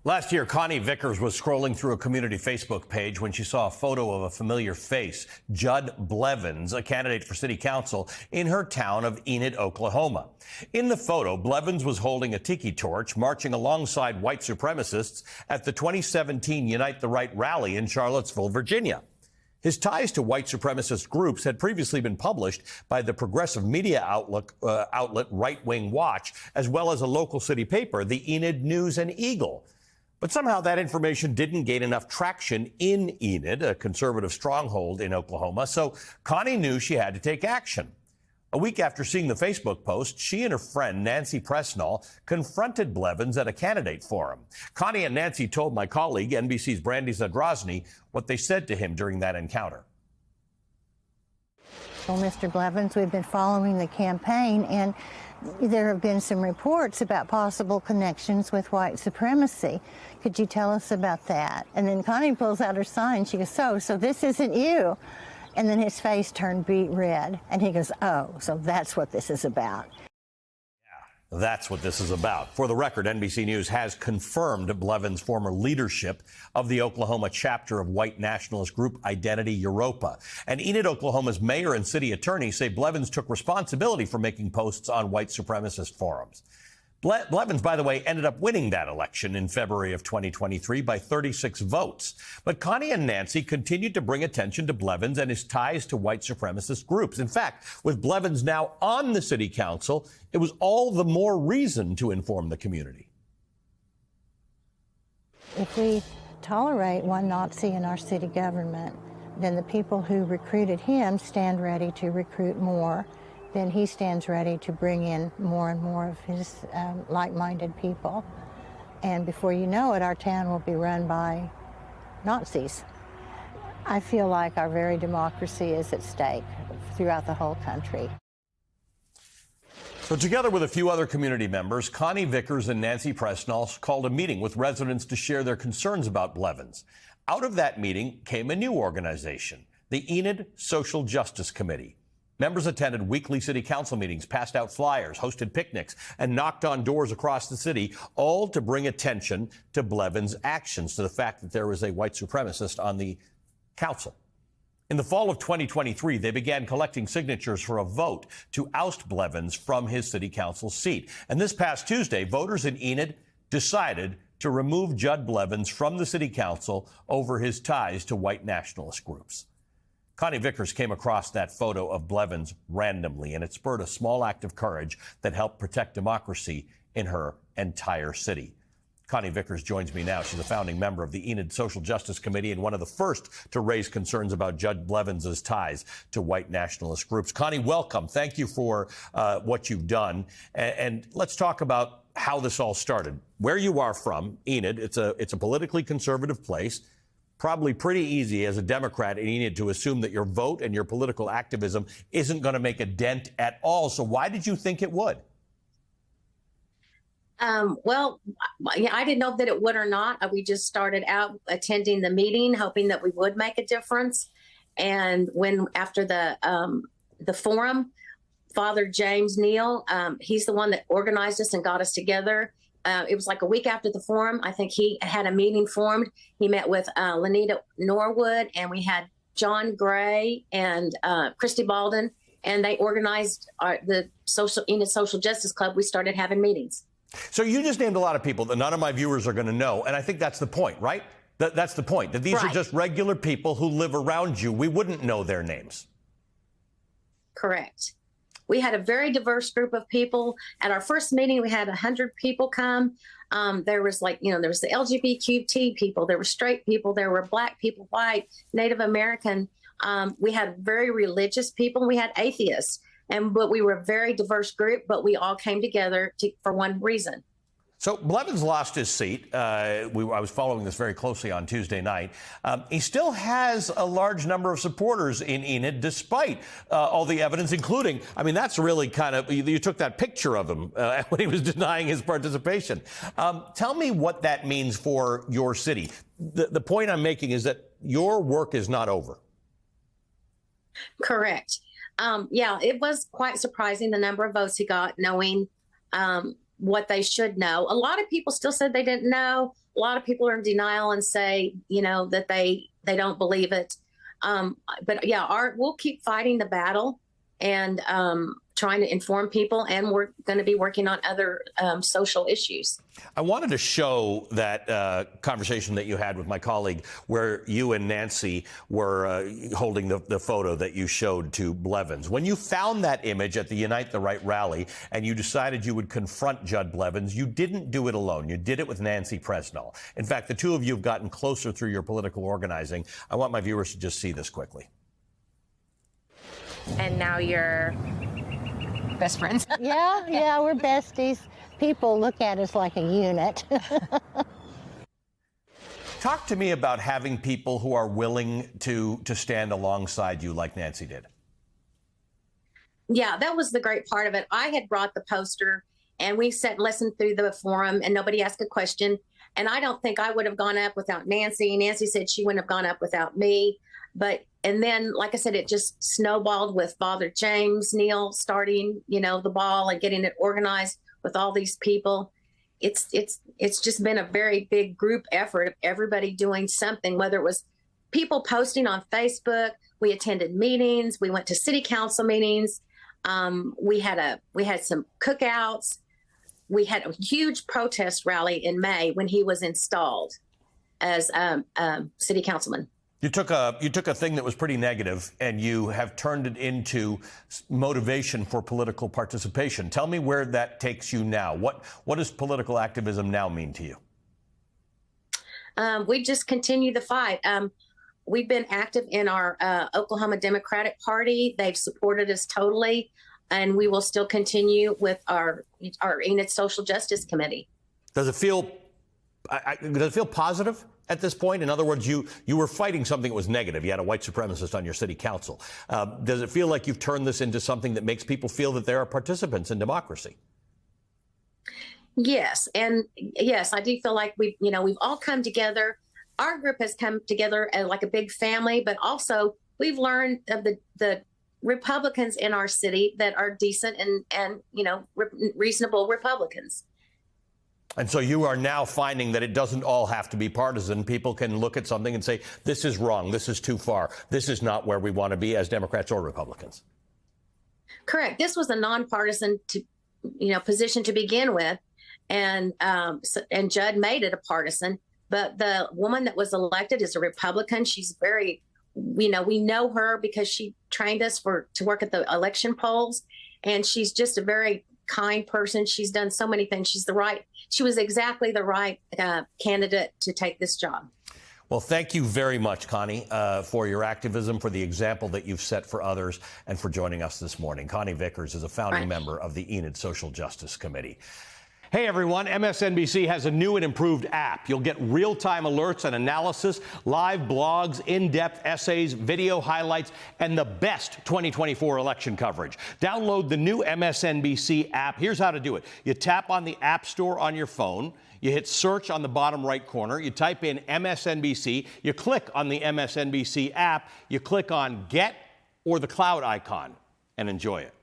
Last year, Connie Vickers was scrolling through a community Facebook page when she saw a photo of a familiar face, Judd Blevins, a candidate for city council in her town of Enid, Oklahoma. In the photo, Blevins was holding a tiki torch, marching alongside white supremacists at the 2017 Unite the Right rally in Charlottesville, Virginia. His ties to white supremacist groups had previously been published by the progressive media outlet Right Wing Watch, as well as a local city paper, the Enid News and Eagle. But somehow that information didn't gain enough traction in Enid, a conservative stronghold in Oklahoma, so Connie knew she had to take action. A week after seeing the Facebook post, she and her friend Nancy Presnall confronted Blevins at a candidate forum. Connie and Nancy told my colleague, NBC's Brandy Zadrozny, what they said to him during that encounter. Well, Mr. Blevins, we've been following the campaign, and there have been some reports about possible connections with white supremacy. Could you tell us about that? And then Connie pulls out her sign. She goes, so this isn't you. And then his face turned beet red, and he goes, oh, so that's what this is about. Yeah, that's what this is about. For the record, NBC News has confirmed Blevins' former leadership of the Oklahoma chapter of white nationalist group Identity Europa. And Enid, Oklahoma's mayor and city attorney say Blevins took responsibility for making posts on white supremacist forums. Blevins, by the way, ended up winning that election in February of 2023 by 36 votes. But Connie and Nancy continued to bring attention to Blevins and his ties to white supremacist groups. In fact, with Blevins now on the city council, it was all the more reason to inform the community. If we tolerate one Nazi in our city government, then the people who recruited him stand ready to recruit more. Then he stands ready to bring in more and more of his like-minded people. And before you know it, our town will be run by Nazis. I feel like our very democracy is at stake throughout the whole country. So together with a few other community members, Connie Vickers and Nancy Presnall called a meeting with residents to share their concerns about Blevins. Out of that meeting came a new organization, the Enid Social Justice Committee. Members attended weekly city council meetings, passed out flyers, hosted picnics, and knocked on doors across the city, all to bring attention to Blevins' actions, to the fact that there was a white supremacist on the council. In the fall of 2023, they began collecting signatures for a vote to oust Blevins from his city council seat. And this past Tuesday, voters in Enid decided to remove Judd Blevins from the city council over his ties to white nationalist groups. Connie Vickers came across that photo of Blevins randomly, and it spurred a small act of courage that helped protect democracy in her entire city. Connie Vickers joins me now. She's a founding member of the Enid Social Justice Committee and one of the first to raise concerns about Judd Blevins' ties to white nationalist groups. Connie, welcome. Thank you for what you've done. And let's talk about how this all started. Where you are from, Enid, it's a politically conservative place. Probably pretty easy as a Democrat in Enid to assume that your vote and your political activism isn't going to make a dent at all. So why did you think it would? Well, I didn't know that it would or not. We just started out attending the meeting, hoping that we would make a difference. And after the forum, Father James Neal, he's the one that organized us and got us together. It was like a week after the forum. I think he had a meeting formed. He met with Lenita Norwood, and we had John Gray and Christy Balden, and they organized the Enid Social Justice Club. We started having meetings. So you just named a lot of people that none of my viewers are going to know, and I think that's the point, right? That's the point, that these are just regular people who live around you. We wouldn't know their names. Correct. We had a very diverse group of people. At our first meeting, we had 100 people come. There was there was the LGBTQ people, there were straight people, there were Black people, white, Native American. We had very religious people. We had atheists, but we were a very diverse group, but we all came together for one reason. So Blevins lost his seat. I was following this very closely on Tuesday night. He still has a large number of supporters in Enid, despite all the evidence, including, I mean, that's really kind of, you took that picture of him when he was denying his participation. Tell me what that means for your city. The point I'm making is that your work is not over. Correct. Yeah, it was quite surprising the number of votes he got, knowing what they should know. A lot of people still said they didn't know. a lot of people are in denial and say, that they don't believe it. But yeah, we'll keep fighting the battle and trying to inform people, and we're going to be working on other social issues. I wanted to show that conversation that you had with my colleague where you and Nancy were holding the photo that you showed to Blevins. When you found that image at the Unite the Right rally and you decided you would confront Judd Blevins, you didn't do it alone. You did it with Nancy Presnell. In fact, the two of you have gotten closer through your political organizing. I want my viewers to just see this quickly. And now you're best friends. Yeah, we're besties. People look at us like a unit. Talk to me about having people who are willing to stand alongside you like Nancy did. Yeah, that was the great part of it. I had brought the poster and we sat and listened through the forum and nobody asked a question. And I don't think I would have gone up without Nancy. Nancy said she wouldn't have gone up without me. And then, like I said, it just snowballed with Father James Neal starting, the ball and getting it organized with all these people. It's just been a very big group effort of everybody doing something, whether it was people posting on Facebook. We attended meetings. We went to city council meetings. We had some cookouts. We had a huge protest rally in May when he was installed as city councilman. You took a thing that was pretty negative and you have turned it into motivation for political participation. Tell me where that takes you now. What does political activism now mean to you? We just continue the fight. We've been active in our Oklahoma Democratic Party. They've supported us totally, and we will still continue with our Enid Social Justice Committee. Does it feel positive at this point? In other words, you were fighting something that was negative. You had a white supremacist on your city council. Does it feel like you've turned this into something that makes people feel that they are participants in democracy? Yes. And yes, I do feel like we've all come together. Our group has come together as like a big family, but also we've learned of the Republicans in our city that are decent and reasonable Republicans. And so you are now finding that it doesn't all have to be partisan. People can look at something and say, this is wrong, this is too far, this is not where we want to be as Democrats or Republicans. Correct. This was a nonpartisan position to begin with. And Judd made it a partisan. But the woman that was elected is a Republican. She's very, we know her because she trained us to work at the election polls. And she's just a very kind person. She's done so many things. She was exactly the right candidate to take this job. Well, thank you very much, Connie, for your activism, for the example that you've set for others, and for joining us this morning. Connie Vickers is a founding member of the Enid Social Justice Committee. Hey, everyone, MSNBC has a new and improved app. You'll get real-time alerts and analysis, live blogs, in-depth essays, video highlights, and the best 2024 election coverage. Download the new MSNBC app. Here's how to do it. You tap on the App Store on your phone. You hit search on the bottom right corner. You type in MSNBC. You click on the MSNBC app. You click on Get or the cloud icon and enjoy it.